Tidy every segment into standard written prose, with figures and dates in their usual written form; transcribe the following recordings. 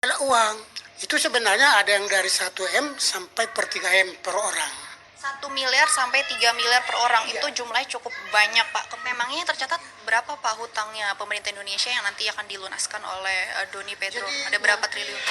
Kalau uang itu sebenarnya ada yang dari 1 M sampai per 3 M per orang. 1 miliar sampai 3 miliar per orang Iya. itu jumlahnya cukup banyak Pak. Memangnya tercatat berapa Pak hutangnya pemerintah Indonesia yang nanti akan dilunaskan oleh Doni Pedro? Jadi Ada berapa triliun?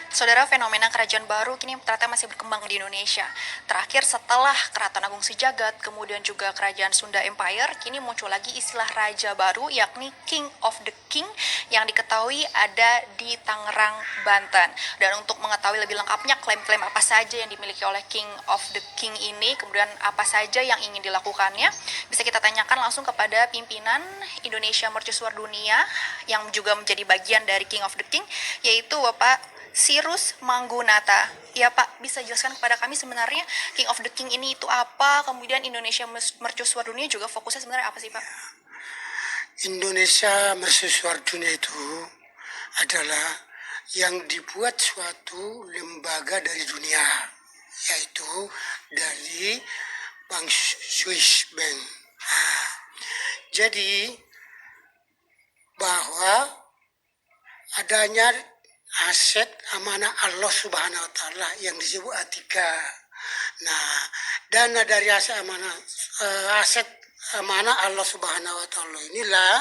Saudara, fenomena kerajaan baru kini ternyata masih berkembang di Indonesia. Terakhir setelah Keraton Agung Sejagat, kemudian juga Kerajaan Sunda Empire, kini muncul lagi istilah raja baru yakni King of the King yang diketahui ada di Tangerang, Banten. Dan untuk mengetahui lebih lengkapnya klaim-klaim apa saja yang dimiliki oleh King of the King ini, kemudian apa saja yang ingin dilakukannya, bisa kita tanyakan langsung kepada pimpinan Indonesia Mercusuar Dunia yang juga menjadi bagian dari King of the King, yaitu Bapak Sirus Manggunata. Ya Pak, bisa jelaskan kepada kami sebenarnya King of the King ini itu apa? Kemudian Indonesia Mercusuar Dunia juga fokusnya sebenarnya apa sih Pak? Indonesia Mercusuar Dunia itu adalah yang dibuat suatu lembaga dari dunia, yaitu dari Bank Swiss Bank. Jadi bahwa adanya aset amanah Allah Subhanahu wa taala yang disebut Atika. Nah, dana dari aset amanah Allah Subhanahu wa taala inilah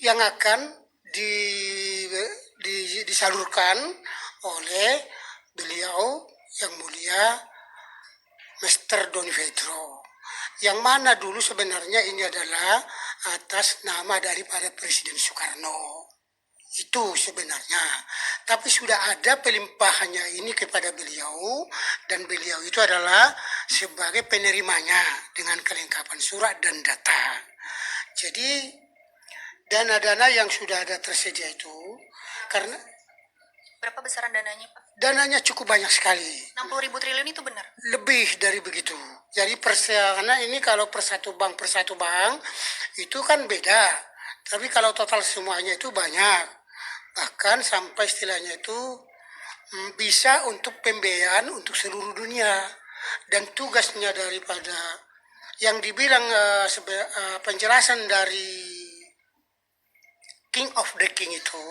yang akan disalurkan oleh beliau yang mulia Mr. Doni Pedro. Yang mana dulu sebenarnya ini adalah atas nama daripada Presiden Soekarno. Itu sebenarnya. Tapi sudah ada pelimpahannya ini kepada beliau, dan beliau itu adalah sebagai penerimanya dengan kelengkapan surat dan data. Jadi dana-dana yang sudah ada tersedia itu, karena Berapa besaran dananya Pak? dananya cukup banyak sekali. 60.000 triliun itu benar? Lebih dari begitu. Jadi karena ini kalau per satu bank itu kan beda. Tapi kalau total semuanya itu banyak. Bahkan sampai istilahnya itu bisa untuk pembiayaan untuk seluruh dunia. Dan tugasnya daripada yang dibilang penjelasan dari King of the King itu,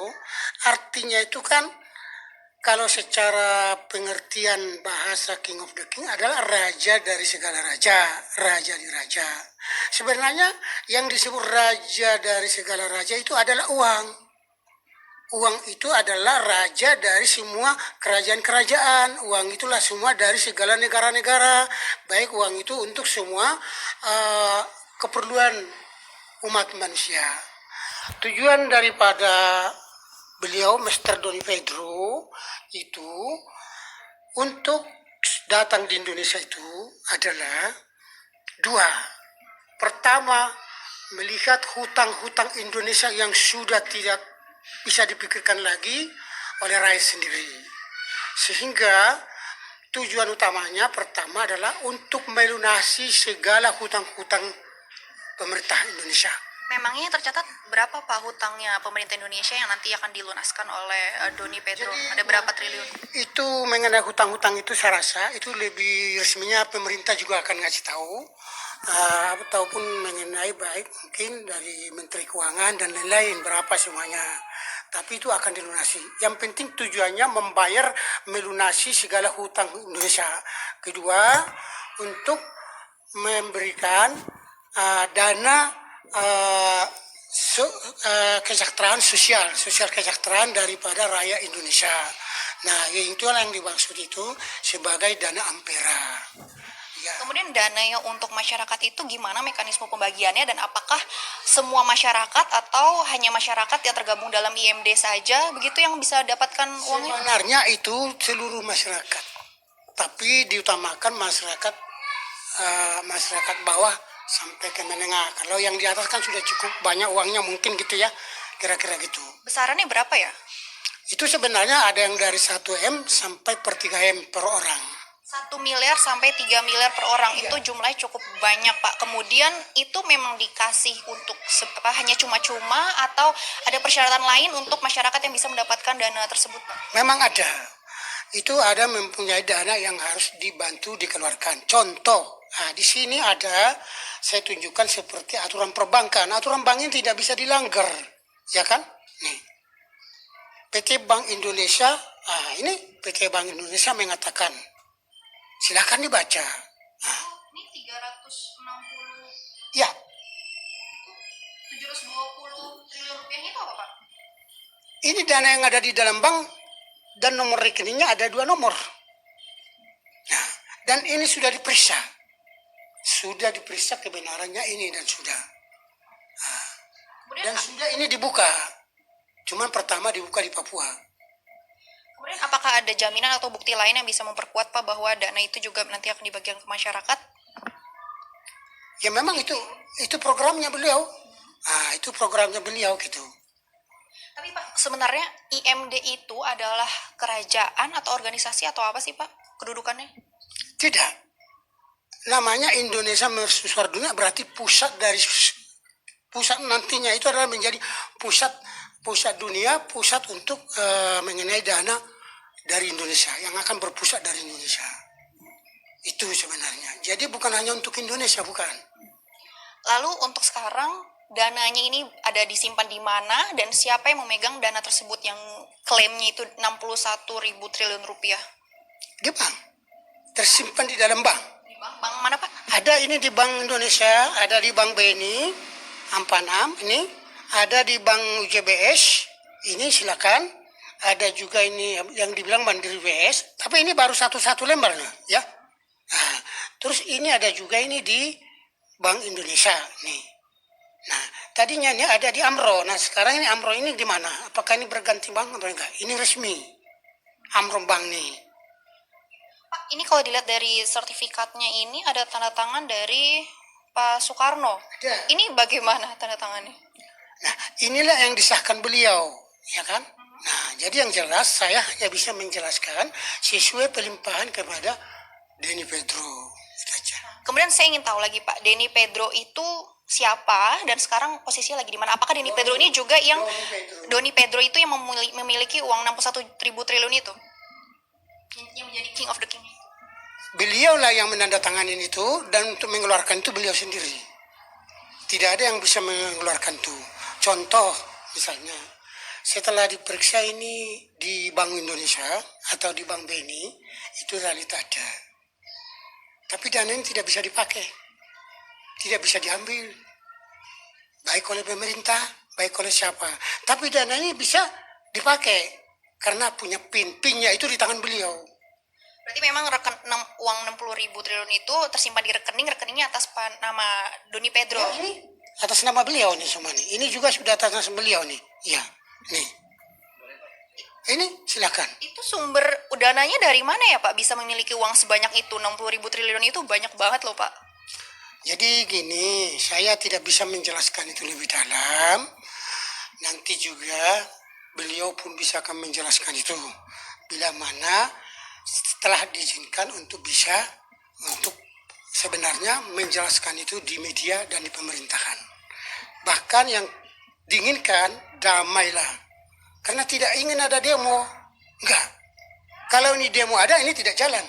artinya itu kan kalau secara pengertian bahasa King of the King adalah raja dari segala raja, raja di raja. Sebenarnya yang disebut raja dari segala raja itu adalah uang. Uang itu adalah raja dari semua kerajaan-kerajaan. Uang itulah semua dari segala negara-negara. Baik uang itu untuk semua keperluan umat manusia. Tujuan daripada beliau Mr. Doni Pedro itu untuk datang di Indonesia itu adalah dua. Pertama, melihat hutang-hutang Indonesia yang sudah tidak bisa dipikirkan lagi oleh rakyat sendiri. Sehingga tujuan utamanya pertama adalah untuk melunasi segala hutang-hutang pemerintah Indonesia. Memangnya tercatat berapa Pak hutangnya pemerintah Indonesia yang nanti akan dilunaskan oleh Doni Pedro? Ada berapa triliun? Itu mengenai hutang-hutang itu saya rasa itu lebih resminya pemerintah juga akan ngasih tahu, ataupun mengenai baik mungkin dari Menteri Keuangan dan lain-lain berapa semuanya. Tapi itu akan dilunasi. Yang penting tujuannya membayar melunasi segala hutang Indonesia. Kedua, untuk memberikan dana kesejahteraan sosial kesejahteraan daripada rakyat Indonesia. Nah, itu yang dimaksud itu sebagai dana Ampera. Ya. Kemudian dana yang untuk masyarakat itu gimana mekanisme pembagiannya, dan apakah semua masyarakat atau hanya masyarakat yang tergabung dalam IMD saja begitu yang bisa dapatkan uangnya? Sebenarnya itu seluruh masyarakat, tapi diutamakan masyarakat bawah sampai ke menengah. Kalau yang di atas kan sudah cukup banyak uangnya mungkin gitu ya, kira-kira gitu. Besarannya berapa ya? Itu sebenarnya ada yang dari 1 M sampai per 3 M per orang. 1 miliar sampai 3 miliar per orang itu jumlahnya cukup banyak Pak. Kemudian itu memang dikasih untuk hanya cuma-cuma atau ada persyaratan lain untuk masyarakat yang bisa mendapatkan dana tersebut Pak? Memang ada. Itu ada mempunyai dana yang harus dibantu dikeluarkan. Contoh Nah, di sini ada, saya tunjukkan seperti aturan perbankan. Aturan bank ini tidak bisa dilanggar, ya kan? Nih, PT Bank Indonesia, ini PT Bank Indonesia mengatakan, silakan dibaca. Ini 360 Ya, 720 triliun rupiah itu apa, Pak? ini dana yang ada di dalam bank dan nomor rekeningnya ada 2 nomor. Nah, dan ini sudah diperiksa. Sudah diperiksa kebenarannya ini dan sudah. Kemudian, Dan sudah ini dibuka. Cuman pertama dibuka di Papua. kemudian apakah ada jaminan atau bukti lain yang bisa memperkuat Pak bahwa dana itu juga nanti akan dibagikan ke masyarakat? Ya memang itu programnya beliau. Itu programnya beliau gitu. Tapi Pak, sebenarnya IMD itu adalah kerajaan atau organisasi atau apa sih Pak kedudukannya? Tidak. Namanya Indonesia Mercusuar Dunia berarti pusat nantinya itu adalah menjadi pusat dunia, pusat untuk mengenai dana dari Indonesia yang akan berpusat dari Indonesia. Itu sebenarnya. Jadi bukan hanya untuk Indonesia, bukan. Lalu untuk sekarang dananya ini ada disimpan di mana dan siapa yang memegang dana tersebut yang klaimnya itu 61.000 triliun rupiah? Di bank. Tersimpan di dalam bank. Di bank mana Pak? Ada ini di Bank Indonesia, ada di Bank BNI, Ampanam, ini ada di Bank UJBS, ini silakan. Ada juga ini yang dibilang Mandiri WS, tapi ini baru satu lembarnya, ya. Nah, terus ini ada juga ini di Bank Indonesia, nih. Nah, tadinya ini ada di Amro. Nah, sekarang ini Amro ini di mana? Apakah ini berganti bank atau enggak? Ini resmi. Amro Bank nih. Pak, ini kalau dilihat dari sertifikatnya ini ada tanda tangan dari Pak Soekarno. Ada. Ini bagaimana tanda tangannya? Nah, inilah yang disahkan beliau, ya kan? Nah, jadi yang jelas saya hanya bisa menjelaskan sesuai pelimpahan kepada Denny Pedro. Itu aja. Kemudian saya ingin tahu lagi Pak, Denny Pedro itu siapa dan sekarang posisinya lagi di mana? Apakah Denny Pedro ini juga yang Doni Pedro itu yang memiliki uang 61.000 triliun itu? Yang menjadi king of the king. Beliaulah yang menandatangani itu dan untuk mengeluarkan itu beliau sendiri. Tidak ada yang bisa mengeluarkan itu. Contoh misalnya setelah diperiksa ini di Bank Indonesia atau di Bank BNI itu realita ada. Tapi dana ini tidak bisa dipakai. Tidak bisa diambil. Baik oleh pemerintah, baik oleh siapa. Tapi dana ini bisa dipakai karena punya PIN. PIN-nya itu di tangan beliau. Berarti memang uang 60.000 triliun itu tersimpan di rekeningnya atas nama Doni Pedro. Ya, ini atas nama beliau nih semua nih. Ini juga sudah atas nama beliau nih. Iya, nih. Ini silakan. Itu sumber dananya dari mana ya Pak bisa memiliki uang sebanyak itu? 60.000 triliun itu banyak banget loh Pak. Jadi gini, saya tidak bisa menjelaskan itu lebih dalam. Nanti juga beliau pun bisa akan menjelaskan itu. Bila mana setelah diizinkan untuk sebenarnya menjelaskan itu di media dan di pemerintahan. Bahkan yang diinginkan damailah. Karena tidak ingin ada demo. Enggak. Kalau ini demo ada, ini tidak jalan.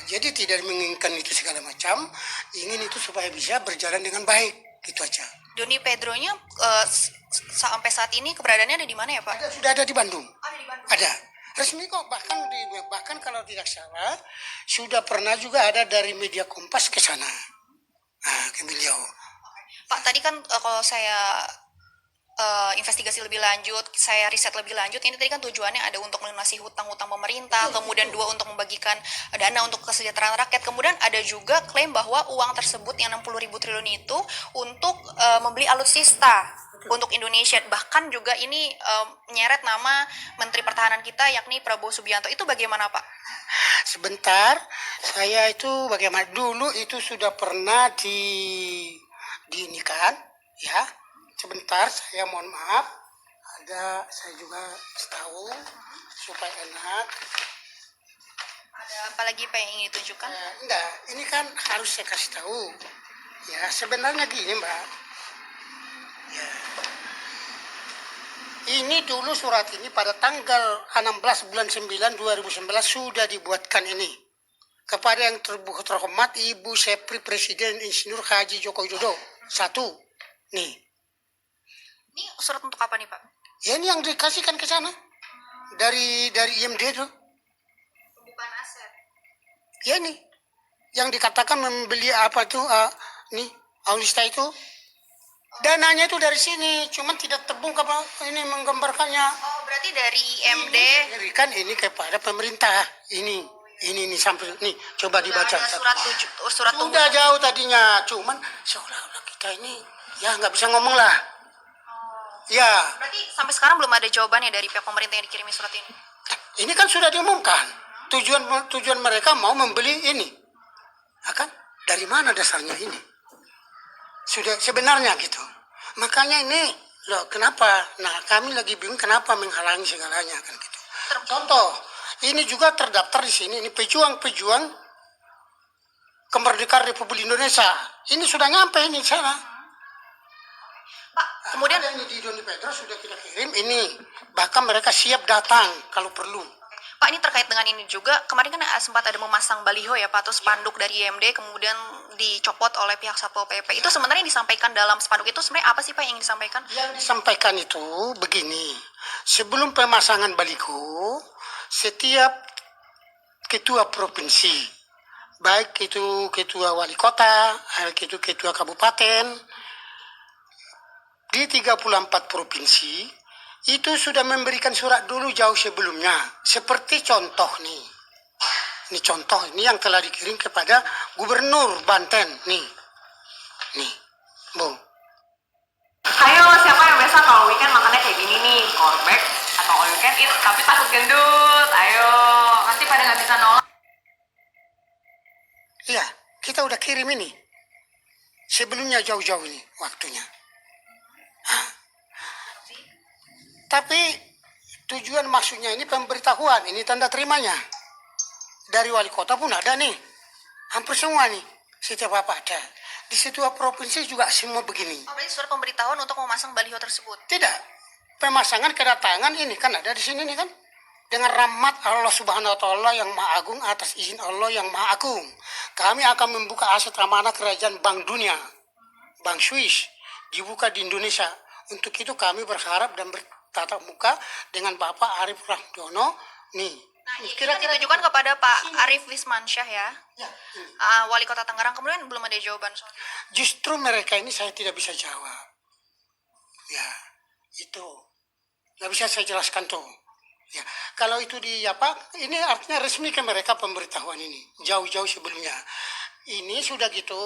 Jadi tidak menginginkan itu segala macam. Ingin itu supaya bisa berjalan dengan baik. Itu aja. Doni Pedronya sampai saat ini keberadaannya ada di mana ya Pak? Sudah ada di Bandung. Ada di Bandung. Ada. Resmi kok. Bahkan kalau tidak salah, sudah pernah juga ada dari media Kompas ke sana. Ke beliau. Pak, tadi kan kalau saya investigasi lebih lanjut, saya riset lebih lanjut, ini tadi kan tujuannya ada untuk melunasi hutang-hutang pemerintah, kemudian 2 untuk membagikan dana untuk kesejahteraan rakyat, kemudian ada juga klaim bahwa uang tersebut yang 60.000 triliun itu untuk membeli alutsista untuk Indonesia, bahkan juga ini menyeret nama Menteri Pertahanan kita yakni Prabowo Subianto. Itu bagaimana Pak? Sebentar, saya itu bagaimana dulu itu sudah pernah diinikan, ya. Sebentar, saya mohon maaf. Saya juga tahu supaya enak. Ada apa lagi Pak yang ingin ditunjukkan? Enggak, ini kan harus saya kasih tahu. Ya, sebenarnya gini Mbak. Ya. Ini dulu surat ini pada tanggal 16 bulan 9 2019 sudah dibuatkan ini. kepada yang terhormat Ibu Sepri Presiden Insinyur Haji Joko Widodo. 1. Nih. Ini surat untuk apa nih Pak? Ya ini yang dikasihkan ke sana. Dari IMD itu. Pembukaan aset. Ya ini. Yang dikatakan membeli apa tuh, nih, Aulista itu. Dananya itu dari sini, cuman tidak terbongkar ini menggambarkannya. Oh, berarti dari IMD. Kan ini kepada pemerintah. Ini sampai nih coba dibaca. Ada surat Sudah jauh tadinya, cuman seolah-olah kita ini ya nggak bisa ngomong lah. Ya. Berarti sampai sekarang belum ada jawabannya dari pihak pemerintah yang dikirimi surat ini. Ini kan sudah diumumkan. Tujuan mereka mau membeli ini. Akan dari mana dasarnya ini? Sudah sebenarnya gitu. Makanya ini loh kenapa? Nah kami lagi bingung kenapa menghalangi segalanya kan gitu. Contoh, ini juga terdaftar di sini. Ini pejuang-pejuang kemerdekaan Republik Indonesia. Ini sudah nyampe ini di sana. Pak, kemudian ada ini di Doni Pedro sudah kita kirim ini. Bahkan mereka siap datang kalau perlu. Pak, ini terkait dengan ini juga, kemarin kan sempat ada memasang baliho ya Pak, atau spanduk dari IMD, kemudian dicopot oleh pihak Satpol PP. Itu sebenarnya yang disampaikan dalam spanduk itu sebenarnya apa sih Pak yang disampaikan? Yang disampaikan itu begini, sebelum pemasangan baliho, setiap ketua provinsi, baik itu ketua wali kota, baik itu ketua kabupaten, di 34 provinsi, itu sudah memberikan surat dulu jauh sebelumnya. Seperti contoh nih. Ini contoh ini yang telah dikirim kepada Gubernur Banten. Nih. Bu. Ayo, siapa yang biasa kalau weekend makannya kayak gini nih, korbek atau all you can eat, tapi takut gendut. Ayo, pasti pada nggak bisa nolak. Iya, kita udah kirim ini. Sebelumnya jauh-jauh ini waktunya. Tapi tujuan maksudnya ini pemberitahuan, ini tanda terimanya. Dari wali kota pun ada nih. Hampir semua nih, setiap apa ada. Di setiap provinsi juga semua begini. Oh, berarti surat pemberitahuan untuk memasang baliho tersebut? Tidak. Pemasangan kedatangan ini kan ada di sini nih kan. Dengan rahmat Allah Subhanahu wa taala yang Maha Agung atas izin Allah yang Maha Agung. Kami akan membuka aset amanah kerajaan Bank Dunia, Bank Swiss, dibuka di Indonesia. Untuk itu kami berharap dan bertatap muka dengan Bapak Arif Rahdono nih. Nah, ini kan ditujukan kepada Pak Arif Wismansyah ya, Wali Kota Tangerang. Kemudian belum ada jawaban soalnya. Justru mereka ini saya tidak bisa jawab. Ya, itu nggak bisa saya jelaskan tuh. Ya, kalau itu ini artinya resmi ke mereka pemberitahuan ini jauh-jauh sebelumnya. Ini sudah gitu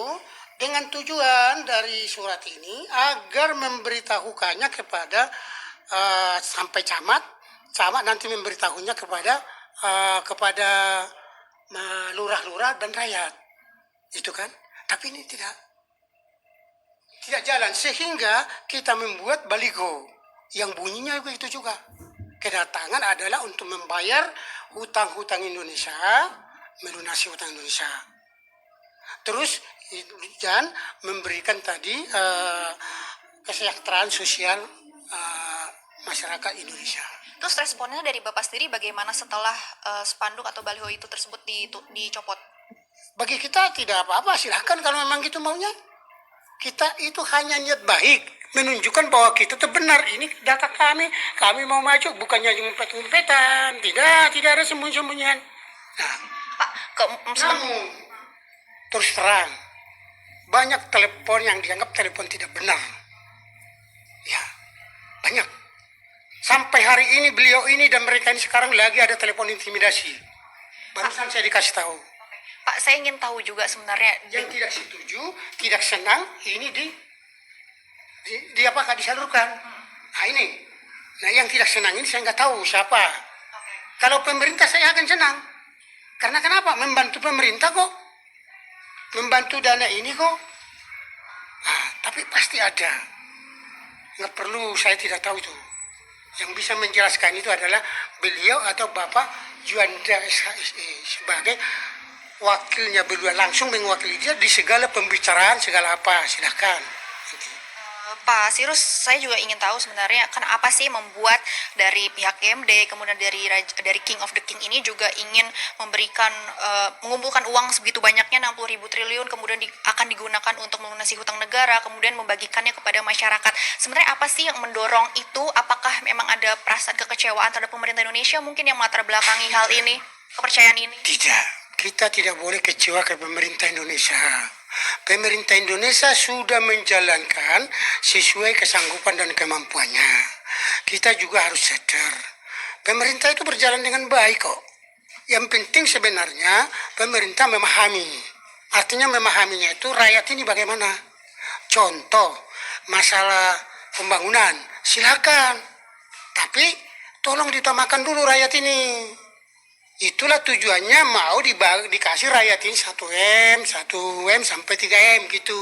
dengan tujuan dari surat ini agar memberitahukannya kepada sampai camat nanti memberitahunya kepada lurah-lurah dan rakyat, itu kan. Tapi ini tidak jalan sehingga kita membuat baliho yang bunyinya begitu juga. Kedatangan adalah untuk membayar hutang-hutang Indonesia, melunasi hutang Indonesia. Terus dan memberikan tadi kesejahteraan sosial masyarakat Indonesia. Terus responnya dari Bapak sendiri bagaimana setelah spanduk atau baliho itu tersebut dicopot? Bagi kita tidak apa-apa, silahkan kalau memang gitu maunya. Kita itu hanya niat baik, menunjukkan bahwa kita itu benar. Ini data kami mau maju, bukannya ngumpet-ngumpetan. Tidak ada sembunyi-sembunyian. Nah, Pak, namun terus terang, banyak telepon yang dianggap telepon tidak benar. Ya, banyak. Sampai hari ini beliau ini dan mereka ini sekarang lagi ada telepon intimidasi. Barusan saya dikasih tahu. Pak, saya ingin tahu juga sebenarnya Yang tidak setuju, tidak senang, ini di apakah disalurkan. Nah ini. Nah yang tidak senang ini saya nggak tahu siapa. Kalau pemerintah saya akan senang. Karena kenapa? Membantu pemerintah kok. Membantu dana ini kok. Nah, tapi pasti ada. Nggak perlu, saya tidak tahu itu. Yang bisa menjelaskan itu adalah beliau atau Bapak Juanda SHSE sebagai wakilnya, beliau langsung mewakili dia di segala pembicaraan, segala apa. Silahkan. Pak Sirus, saya juga ingin tahu sebenarnya kenapa sih membuat dari pihak IMD, kemudian dari King of the King ini juga ingin memberikan mengumpulkan uang segitu banyaknya 60.000 triliun, kemudian akan digunakan untuk melunasi hutang negara, kemudian membagikannya kepada masyarakat. Sebenarnya apa sih yang mendorong itu? Apakah memang ada perasaan kekecewaan terhadap pemerintah Indonesia mungkin yang melatar belakangi hal ini, kepercayaan ini? Tidak, kita tidak boleh kecewa ke pemerintah Indonesia. Pemerintah Indonesia sudah menjalankan sesuai kesanggupan dan kemampuannya. Kita juga harus sadar, pemerintah itu berjalan dengan baik kok. Yang penting sebenarnya pemerintah memahami. Artinya memahaminya itu rakyat ini bagaimana. Contoh, masalah pembangunan, silakan. Tapi tolong diutamakan dulu rakyat ini. Itulah tujuannya mau dikasih rakyat ini 1M sampai 3M gitu.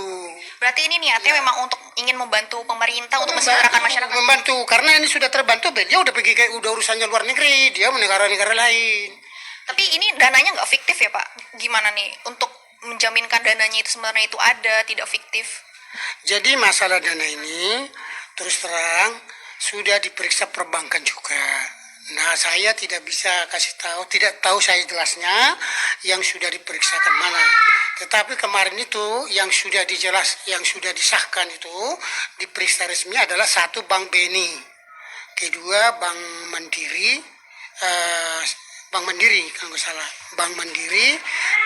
Berarti ini niatnya memang untuk ingin membantu pemerintah untuk mesejahterakan masyarakat. Membantu, karena ini sudah terbantu, dia udah pergi udah urusannya luar negeri, dia negara-negara lain. Tapi ini dananya nggak fiktif ya Pak? Gimana nih untuk menjaminkan dananya itu sebenarnya itu ada, tidak fiktif? Jadi masalah dana ini terus terang sudah diperiksa perbankan juga. Nah, saya tidak bisa kasih tahu, tidak tahu saya jelasnya yang sudah diperiksakan mana. Tetapi kemarin itu yang sudah disahkan itu diperiksa resmi adalah satu Bank BNI, kedua Bank Mandiri kalau nggak salah, Bank Mandiri,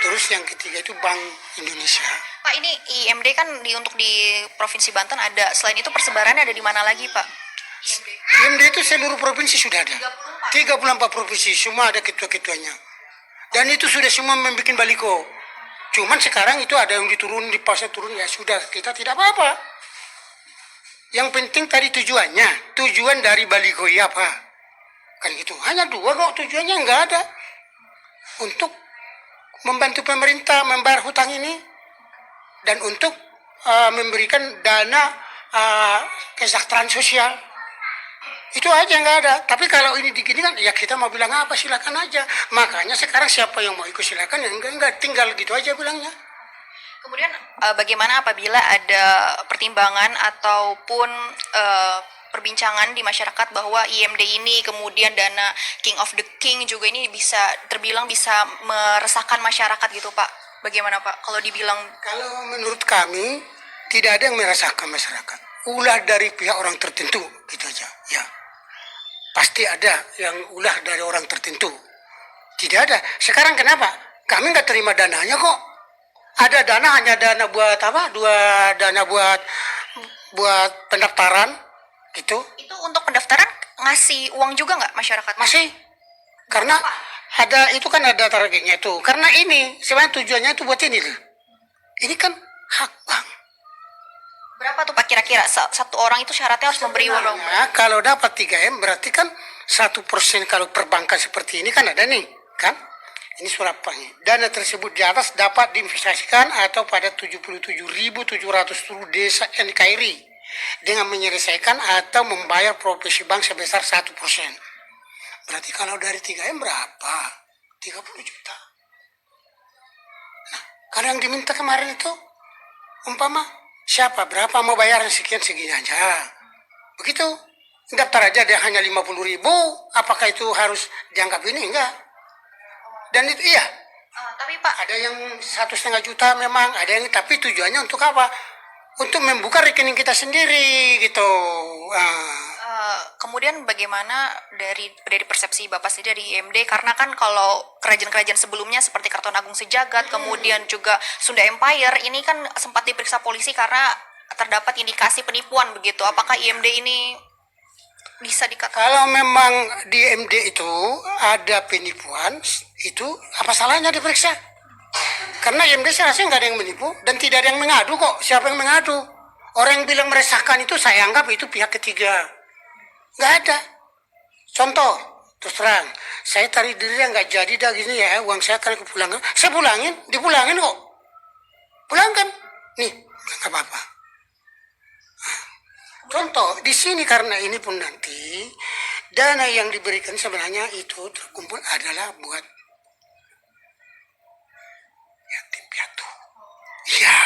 terus yang ketiga itu Bank Indonesia. Pak, ini IMD kan untuk di Provinsi Banten ada, selain itu persebarannya ada di mana lagi Pak? IMD itu seluruh provinsi sudah ada. 34 provinsi, semua ada ketua-ketuanya. Dan itu sudah semua membuat baliko. Cuman sekarang itu ada yang diturun, dipaksa turun, ya sudah, kita tidak apa-apa. Yang penting tadi tujuan dari baliko ya apa? Kan gitu, hanya dua kok tujuannya, nggak ada. Untuk membantu pemerintah membayar hutang ini, dan untuk memberikan dana kesejahteraan sosial. Itu aja, nggak ada. Tapi kalau ini digini kan, ya kita mau bilang apa, silakan aja. Makanya sekarang siapa yang mau ikut silakan, ya enggak, tinggal gitu aja bilangnya. Kemudian bagaimana apabila ada pertimbangan ataupun perbincangan di masyarakat bahwa IMD ini kemudian dana King of the King juga ini bisa terbilang bisa meresahkan masyarakat gitu Pak? Bagaimana Pak kalau dibilang? Kalau menurut kami tidak ada yang meresahkan masyarakat. Ulah dari pihak orang tertentu, gitu aja. Ya. Pasti ada yang ulah dari orang tertentu. Tidak ada. Sekarang kenapa? Kami nggak terima dananya kok. Ada dana, hanya dana buat apa? Dana buat pendaftaran, gitu. Itu untuk pendaftaran ngasih uang juga nggak masyarakat? Masih. Karena ada itu kan ada targetnya itu. Karena ini sebenarnya tujuannya itu buat ini loh. Ini kan hak bank. Berapa tuh Pak kira-kira satu orang itu syaratnya harus memberi uang? Nah, kalau dapat 3M berarti kan 1% kalau perbankan seperti ini kan ada nih, kan? Ini surat banknya. Dana tersebut di atas dapat diinvestasikan atau pada 77.700 seluruh desa NKRI dengan menyelesaikan atau membayar profesi bank sebesar 1%. Berarti kalau dari 3M berapa? 30 juta. Nah, kalau yang diminta kemarin itu umpama siapa berapa mau bayar sekian segini aja, begitu daftar aja dia hanya 50.000, apakah itu harus dianggap ini? Enggak. Dan itu iya, Tapi Pak, ada yang 1,5 juta memang, ada yang, tapi tujuannya untuk apa? Untuk membuka rekening kita sendiri gitu. kemudian bagaimana dari persepsi Bapak sendiri dari IMD, karena kan kalau kerajaan-kerajaan sebelumnya seperti Karton Agung Sejagat, kemudian juga Sunda Empire, ini kan sempat diperiksa polisi karena terdapat indikasi penipuan begitu. Apakah IMD ini bisa dikatakan? Kalau memang di IMD itu ada penipuan, itu apa salahnya diperiksa? Karena IMD saya rasa nggak ada yang menipu dan tidak ada yang mengadu kok. Siapa yang mengadu? Orang yang bilang meresahkan itu saya anggap itu pihak ketiga. Nggak ada. Contoh, terus terang, saya tarik diri nggak jadi dah gini ya, uang saya tarik pulangin. Saya pulangin, dipulangin kok. Pulangkan. Nih, nggak apa-apa. Contoh, di sini karena ini pun nanti, dana yang diberikan sebenarnya itu terkumpul adalah buat yatim piatu. Iya,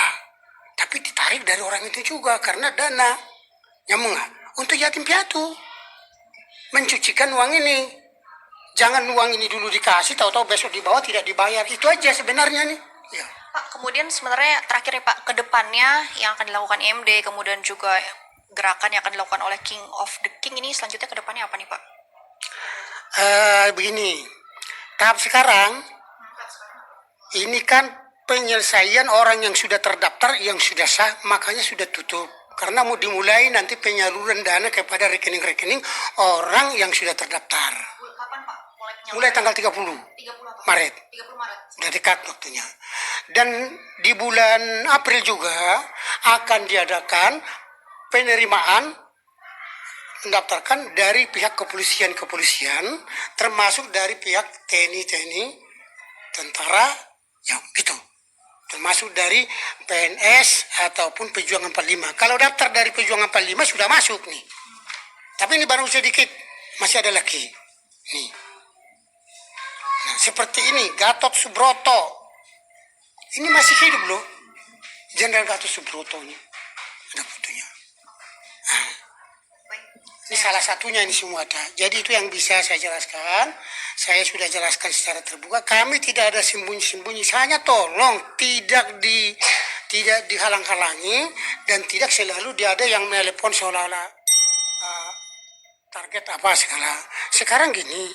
tapi ditarik dari orang itu juga karena dana Nyambung nggak? Untuk yatim piatu mencucikan uang ini. Jangan uang ini dulu dikasih, tahu-tahu besok dibawa tidak dibayar. Itu aja sebenarnya nih. Ya. Pak, kemudian sebenarnya terakhir nih Pak, ke depannya yang akan dilakukan IMD, kemudian juga gerakan yang akan dilakukan oleh King of the King ini selanjutnya ke depannya apa nih Pak? Begini, tahap sekarang ini kan penyelesaian orang yang sudah terdaftar, yang sudah sah, makanya sudah tutup. Karena mau dimulai nanti penyaluran dana kepada rekening-rekening orang yang sudah terdaftar. Kapan Pak? Mulai tanggal 30 Maret. 30 Maret. Udah dekat waktunya. Dan di bulan April juga akan diadakan penerimaan mendaftarkan dari pihak kepolisian, termasuk dari pihak TNI, tentara, ya gitu. Termasuk dari PNS ataupun Pejuang 45. Kalau daftar dari Pejuang 45 sudah masuk nih. Tapi ini baru sedikit, masih ada lagi. Nih. Nah, seperti ini, Gatot Subroto. Ini masih hidup loh. Jenderal Gatot Subroto ini. Ada fotonya. Nah, ini salah satunya ini semua ada. Jadi itu yang bisa saya jelaskan. Saya sudah jelaskan secara terbuka. Kami tidak ada sembunyi-sembunyi. Hanya tolong tidak dihalang-halangi dan tidak selalu ada yang menelepon seolah-olah target apa segala. Sekarang gini,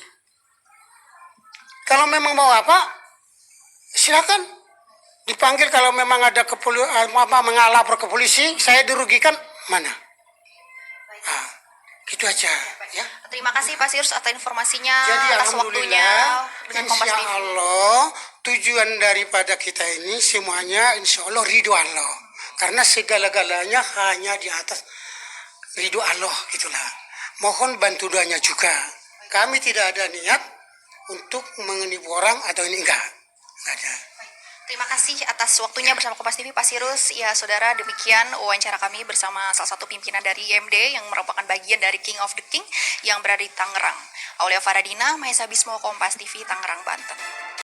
kalau memang mau apa, silakan dipanggil. Kalau memang ada mengalapor ke polisi, saya dirugikan mana? Gitu aja ya. Terima kasih Pak Sirus atas informasinya, Jadi atas waktunya alhamdulillah, dengan Kompas insya TV. Allah tujuan daripada kita ini semuanya insya Allah ridho Allah. Karena segala-galanya hanya di atas ridho Allah gitulah. Mohon bantu doanya juga. Kami tidak ada niat untuk menipu orang atau ini enggak ada. Terima kasih atas waktunya bersama Kompas TV Pak Sirus. Ya saudara, demikian wawancara kami bersama salah satu pimpinan dari IMD yang merupakan bagian dari King of the King yang berada di Tangerang. Aulia Faradina, Mahesa Bismo, Kompas TV, Tangerang, Banten.